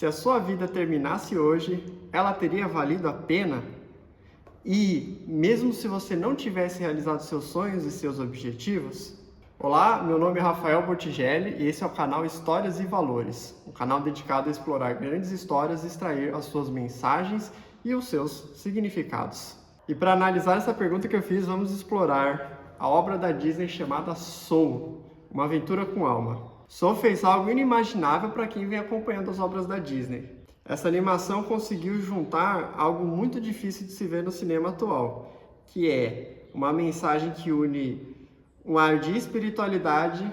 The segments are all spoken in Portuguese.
Se a sua vida terminasse hoje, ela teria valido a pena? E mesmo se você não tivesse realizado seus sonhos e seus objetivos? Olá, meu nome é Rafael Bortigelli e esse é o canal Histórias e Valores, um canal dedicado a explorar grandes histórias e extrair as suas mensagens e os seus significados. E para analisar essa pergunta que eu fiz, vamos explorar a obra da Disney chamada Soul, uma aventura com alma. Soul fez algo inimaginável para quem vem acompanhando as obras da Disney. Essa animação conseguiu juntar algo muito difícil de se ver no cinema atual, que é uma mensagem que une um ar de espiritualidade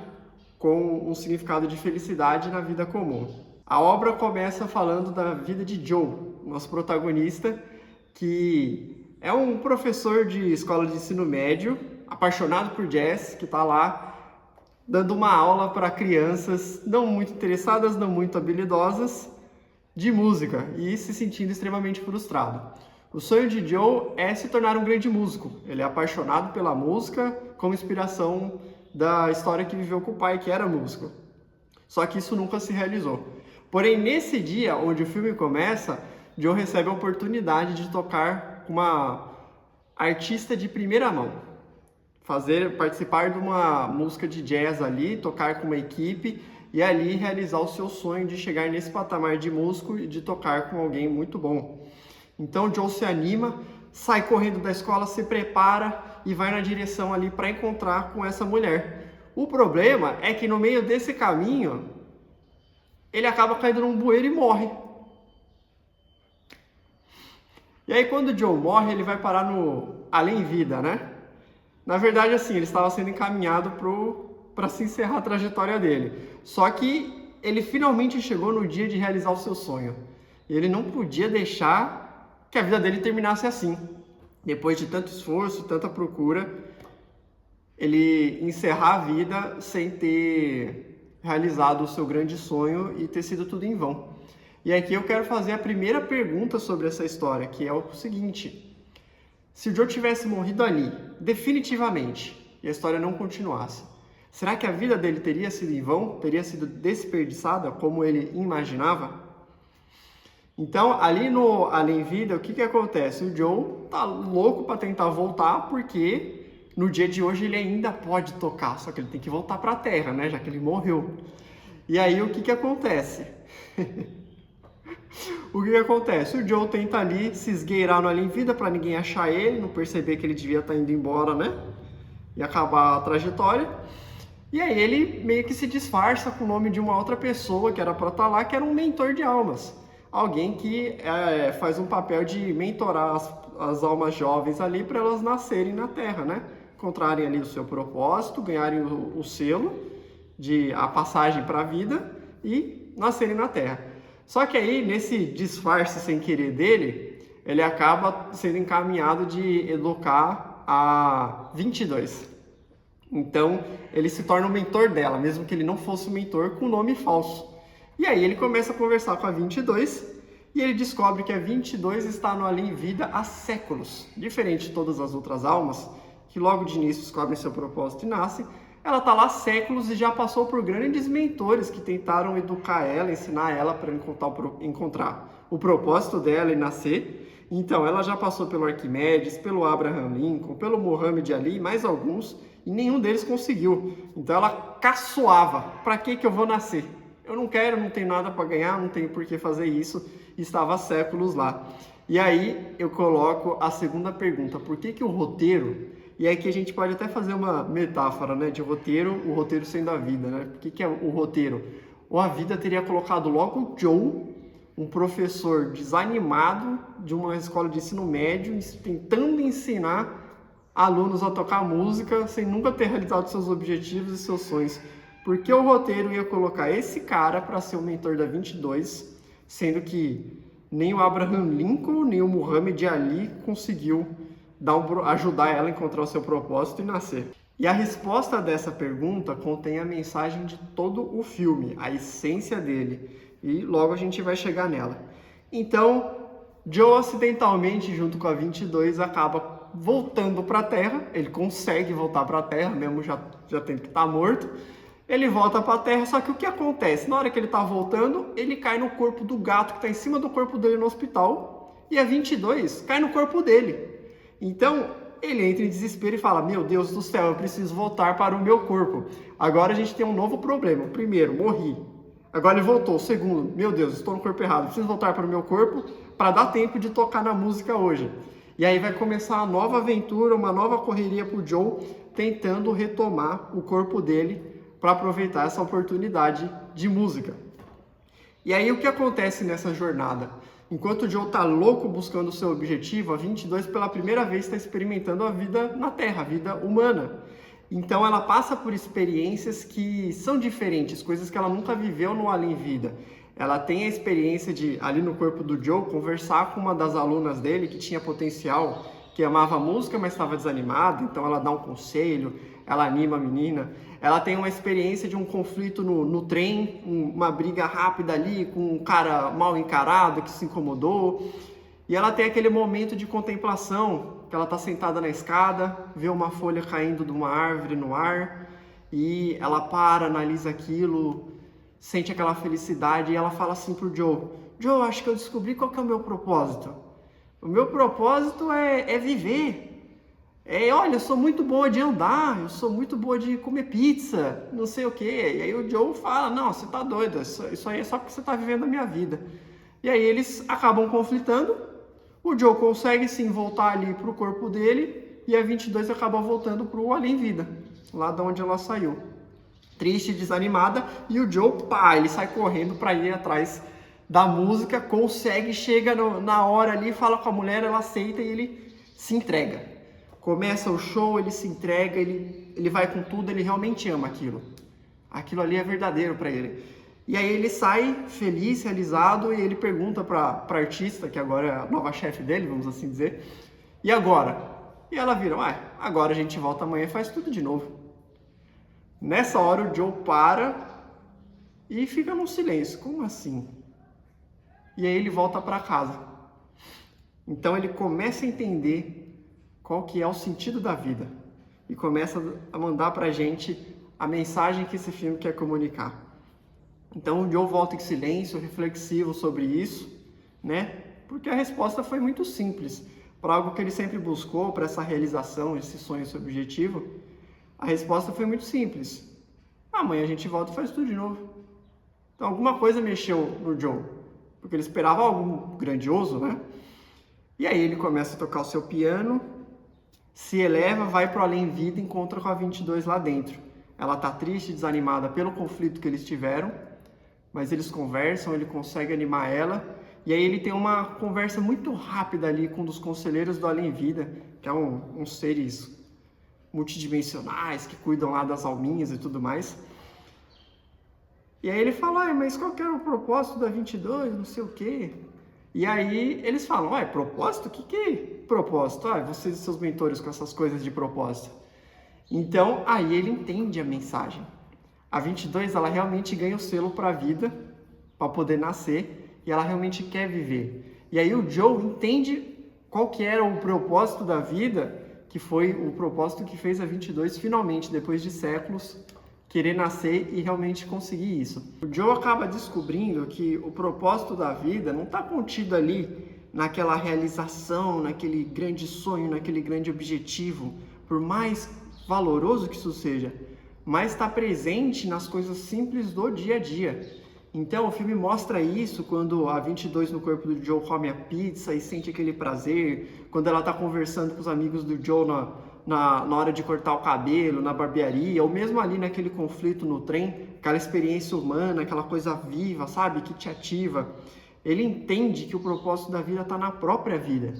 com um significado de felicidade na vida comum. A obra começa falando da vida de Joe, nosso protagonista, que é um professor de escola de ensino médio, apaixonado por jazz, que está lá dando uma aula para crianças não muito interessadas, não muito habilidosas, de música e se sentindo extremamente frustrado. O sonho de Joe é se tornar um grande músico. Ele é apaixonado pela música como inspiração da história que viveu com o pai, que era músico. Só que isso nunca se realizou. Porém, nesse dia onde o filme começa, Joe recebe a oportunidade de tocar com uma artista de primeira mão. Participar de uma música de jazz ali, tocar com uma equipe e ali realizar o seu sonho de chegar nesse patamar de músico e de tocar com alguém muito bom. Então Joe se anima, sai correndo da escola, se prepara e vai na direção ali para encontrar com essa mulher. O problema é que no meio desse caminho, ele acaba caindo num bueiro e morre. E aí quando Joe morre, ele vai parar no além-vida, né? Na verdade, assim, ele estava sendo encaminhado para se encerrar a trajetória dele. Só que ele finalmente chegou no dia de realizar o seu sonho. E ele não podia deixar que a vida dele terminasse assim. Depois de tanto esforço, tanta procura, ele encerrar a vida sem ter realizado o seu grande sonho e ter sido tudo em vão. E aqui eu quero fazer a primeira pergunta sobre essa história, que é o seguinte: se o Joe tivesse morrido ali, definitivamente, e a história não continuasse, será que a vida dele teria sido em vão? Teria sido desperdiçada como ele imaginava? Então, ali no além-vida, o que acontece? O Joe tá louco para tentar voltar, porque no dia de hoje ele ainda pode tocar, só que ele tem que voltar para a Terra, né? Já que ele morreu. E aí, o que acontece? O que acontece? O Joe tenta ali se esgueirar no além-vida para ninguém achar ele, não perceber que ele devia estar indo embora, né? E acabar a trajetória. E aí ele meio que se disfarça com o nome de uma outra pessoa que era para estar lá, que era um mentor de almas. Alguém que faz um papel de mentorar as almas jovens ali para elas nascerem na Terra, né? Encontrarem ali o seu propósito, ganharem o selo de a passagem para a vida e nascerem na Terra. Só que aí, nesse disfarce sem querer dele, ele acaba sendo encaminhado de educar a 22. Então, ele se torna o mentor dela, mesmo que ele não fosse o mentor, com nome falso. E aí ele começa a conversar com a 22 e ele descobre que a 22 está no além-vida há séculos. Diferente de todas as outras almas, que logo de início descobrem seu propósito e nascem, ela está lá há séculos e já passou por grandes mentores que tentaram educar ela, ensinar ela para encontrar o propósito dela e nascer. Então, ela já passou pelo Arquimedes, pelo Abraham Lincoln, pelo Muhammad Ali, mais alguns, e nenhum deles conseguiu. Então, ela caçoava: para que eu vou nascer? Eu não quero, não tenho nada para ganhar, não tenho por que fazer isso. E estava há séculos lá. E aí, eu coloco a segunda pergunta: por que o roteiro... E aí que a gente pode até fazer uma metáfora, né, de roteiro, o roteiro sendo a vida, né? O que é o roteiro? Ou a vida teria colocado logo o Joe, um professor desanimado de uma escola de ensino médio, tentando ensinar alunos a tocar música sem nunca ter realizado seus objetivos e seus sonhos. Porque o roteiro ia colocar esse cara para ser o mentor da 22, sendo que nem o Abraham Lincoln, nem o Muhammad Ali conseguiu ajudar ela a encontrar o seu propósito e nascer. E a resposta dessa pergunta contém a mensagem de todo o filme, a essência dele, e logo a gente vai chegar nela. Então, Joe acidentalmente, junto com a 22, acaba voltando para a Terra. Ele consegue voltar para a Terra, mesmo já tendo que estar morto, Ele volta para a Terra, só que o que acontece? Na hora que ele tá voltando, ele cai no corpo do gato que tá em cima do corpo dele no hospital, e a 22 cai no corpo dele. Então, ele entra em desespero e fala: meu Deus do céu, eu preciso voltar para o meu corpo. Agora a gente tem um novo problema. O primeiro, morri. Agora ele voltou. O segundo, meu Deus, estou no corpo errado. Preciso voltar para o meu corpo para dar tempo de tocar na música hoje. E aí vai começar uma nova aventura, uma nova correria para o Joe, tentando retomar o corpo dele para aproveitar essa oportunidade de música. E aí o que acontece nessa jornada? Enquanto o Joe está louco buscando o seu objetivo, a 22 pela primeira vez está experimentando a vida na Terra, a vida humana. Então ela passa por experiências que são diferentes, coisas que ela nunca viveu no Além Vida. Ela tem a experiência de, ali no corpo do Joe, conversar com uma das alunas dele que tinha potencial, que amava música, mas estava desanimada, então ela dá um conselho, ela anima a menina. Ela tem uma experiência de um conflito no trem, uma briga rápida ali com um cara mal encarado que se incomodou. E ela tem aquele momento de contemplação, que ela está sentada na escada, vê uma folha caindo de uma árvore no ar, e ela para, analisa aquilo, sente aquela felicidade, e ela fala assim pro Joe: Joe, acho que eu descobri qual que é o meu propósito. O meu propósito é viver. Olha, eu sou muito boa de andar, eu sou muito boa de comer pizza, não sei o quê. E aí o Joe fala: não, você tá doido, isso aí é só porque você tá vivendo a minha vida. E aí eles acabam conflitando, o Joe consegue sim voltar ali pro corpo dele, e a 22 acaba voltando pro Além Vida, lá de onde ela saiu. Triste, desanimada, e o Joe, ele sai correndo para ir atrás da música, consegue, chega na hora ali, fala com a mulher, ela aceita e ele se entrega. Começa o show, ele se entrega, ele vai com tudo, ele realmente ama aquilo. Aquilo ali é verdadeiro para ele. E aí ele sai feliz, realizado, e ele pergunta para a artista, que agora é a nova chefe dele, vamos assim dizer: e agora? E ela vira: agora a gente volta amanhã e faz tudo de novo. Nessa hora o Joe para e fica num silêncio. Como assim? E aí ele volta para casa. Então ele começa a entender qual que é o sentido da vida e começa a mandar pra gente a mensagem que esse filme quer comunicar. Então o Joe volta em silêncio, reflexivo sobre isso, né? Porque a resposta foi muito simples. Para algo que ele sempre buscou, para essa realização, esse sonho, esse objetivo, a resposta foi muito simples: amanhã a gente volta e faz tudo de novo. Então alguma coisa mexeu no Joe, porque ele esperava algo grandioso, né? E aí ele começa a tocar o seu piano, se eleva, vai para o Além Vida e encontra com a 22 lá dentro. Ela está triste, desanimada pelo conflito que eles tiveram, mas eles conversam, ele consegue animar ela, e aí ele tem uma conversa muito rápida ali com um dos conselheiros do Além Vida, que é uns seres multidimensionais que cuidam lá das alminhas e tudo mais. E aí ele fala: mas qual que era o propósito da 22, não sei o quê. E aí eles falam: propósito? O que é propósito? Vocês e seus mentores com essas coisas de propósito. Então aí ele entende a mensagem. A 22, ela realmente ganha o selo para a vida, para poder nascer, e ela realmente quer viver. E aí o Joe entende qual que era o propósito da vida, que foi o propósito que fez a 22 finalmente, depois de séculos, querer nascer e realmente conseguir isso. O Joe acaba descobrindo que o propósito da vida não está contido ali naquela realização, naquele grande sonho, naquele grande objetivo, por mais valoroso que isso seja, mas está presente nas coisas simples do dia a dia. Então o filme mostra isso quando a 22 no corpo do Joe come a pizza e sente aquele prazer, quando ela está conversando com os amigos do Joe na hora de cortar o cabelo, na barbearia, ou mesmo ali naquele conflito no trem, aquela experiência humana, aquela coisa viva, sabe, que te ativa. Ele entende que o propósito da vida está na própria vida.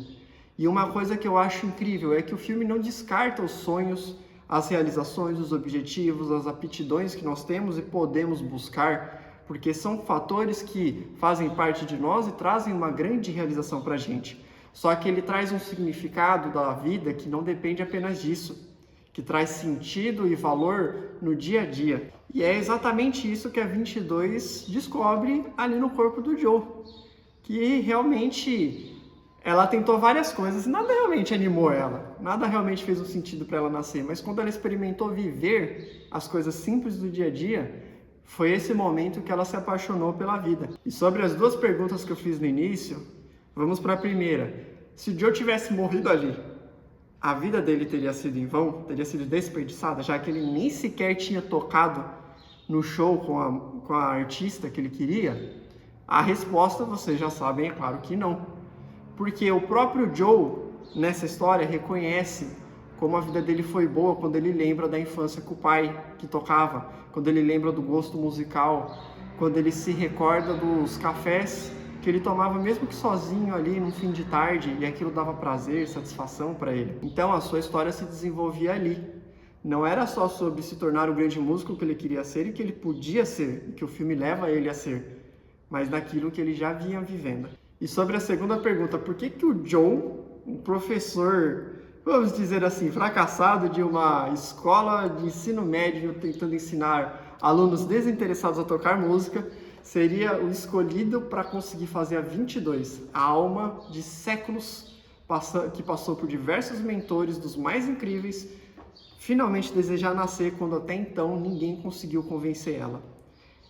E uma coisa que eu acho incrível é que o filme não descarta os sonhos, as realizações, os objetivos, as aptidões que nós temos e podemos buscar, porque são fatores que fazem parte de nós e trazem uma grande realização para a gente. Só que ele traz um significado da vida que não depende apenas disso, que traz sentido e valor no dia a dia. E é exatamente isso que a 22 descobre ali no corpo do Joe, que realmente Ela tentou várias coisas e nada realmente animou ela, nada realmente fez um sentido para ela nascer, mas quando ela experimentou viver as coisas simples do dia a dia, foi esse momento que ela se apaixonou pela vida. E sobre as duas perguntas que eu fiz no início, vamos para a primeira. Se o Joe tivesse morrido ali, a vida dele teria sido em vão? Teria sido desperdiçada, já que ele nem sequer tinha tocado no show com a artista que ele queria? A resposta vocês já sabem, é claro que não. Porque o próprio Joe, nessa história, reconhece como a vida dele foi boa quando ele lembra da infância com o pai que tocava, quando ele lembra do gosto musical, quando ele se recorda dos cafés que ele tomava mesmo que sozinho ali no fim de tarde, e aquilo dava prazer, satisfação para ele. Então a sua história se desenvolvia ali. Não era só sobre se tornar o grande músico que ele queria ser e que ele podia ser, e que o filme leva ele a ser, mas naquilo que ele já vinha vivendo. E sobre a segunda pergunta, por que o Joe, um professor, vamos dizer assim, fracassado de uma escola de ensino médio tentando ensinar alunos desinteressados a tocar música, seria o escolhido para conseguir fazer a 22, a alma de séculos que passou por diversos mentores dos mais incríveis, finalmente desejar nascer quando até então ninguém conseguiu convencer ela?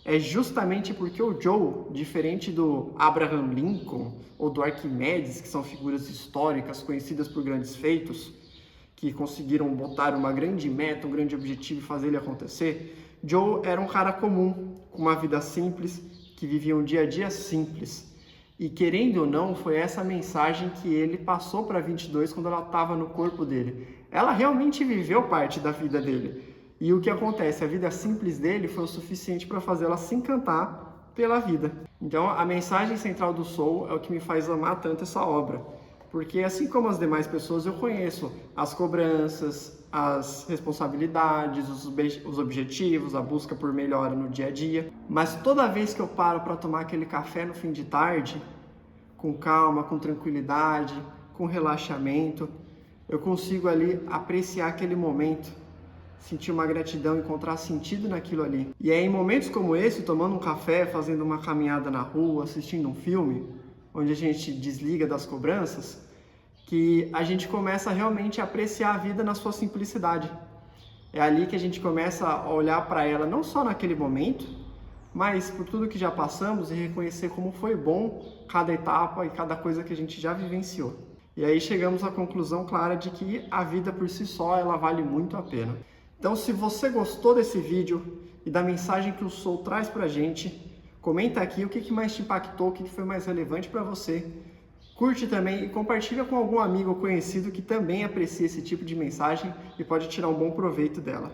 É justamente porque o Joe, diferente do Abraham Lincoln ou do Arquimedes, que são figuras históricas conhecidas por grandes feitos, que conseguiram botar uma grande meta, um grande objetivo e fazer ele acontecer, Joe era um cara comum, com uma vida simples, que vivia um dia a dia simples. E querendo ou não, foi essa mensagem que ele passou para 22 quando ela estava no corpo dele. Ela realmente viveu parte da vida dele. E o que acontece? A vida simples dele foi o suficiente para fazê-la se encantar pela vida. Então, a mensagem central do Soul é o que me faz amar tanto essa obra. Porque, assim como as demais pessoas, eu conheço as cobranças, as responsabilidades, os objetivos, a busca por melhora no dia a dia. Mas toda vez que eu paro para tomar aquele café no fim de tarde, com calma, com tranquilidade, com relaxamento, eu consigo ali apreciar aquele momento, sentir uma gratidão, encontrar sentido naquilo ali. E é em momentos como esse, tomando um café, fazendo uma caminhada na rua, assistindo um filme, onde a gente desliga das cobranças, que a gente começa realmente a apreciar a vida na sua simplicidade. É ali que a gente começa a olhar para ela, não só naquele momento, mas por tudo que já passamos e reconhecer como foi bom cada etapa e cada coisa que a gente já vivenciou. E aí chegamos à conclusão clara de que a vida por si só, ela vale muito a pena. Então, se você gostou desse vídeo e da mensagem que o Soul traz pra gente, comenta aqui o que mais te impactou, o que foi mais relevante para você. Curte também e compartilha com algum amigo ou conhecido que também aprecia esse tipo de mensagem e pode tirar um bom proveito dela.